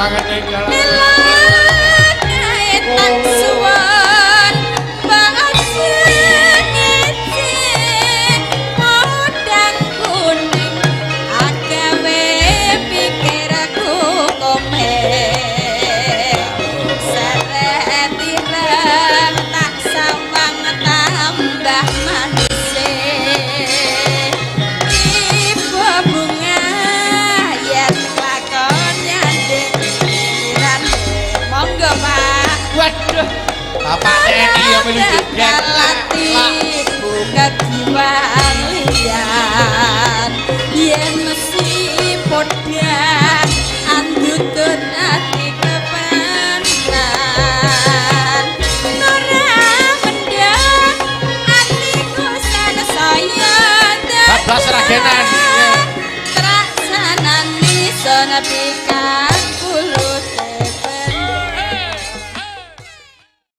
banget iki. Bapak TNI yang menuju buka jiwa lian yen mesti poda andutun ati kepanan nora mendang atiku sana saya bablas ragenan teraksanan di sana pika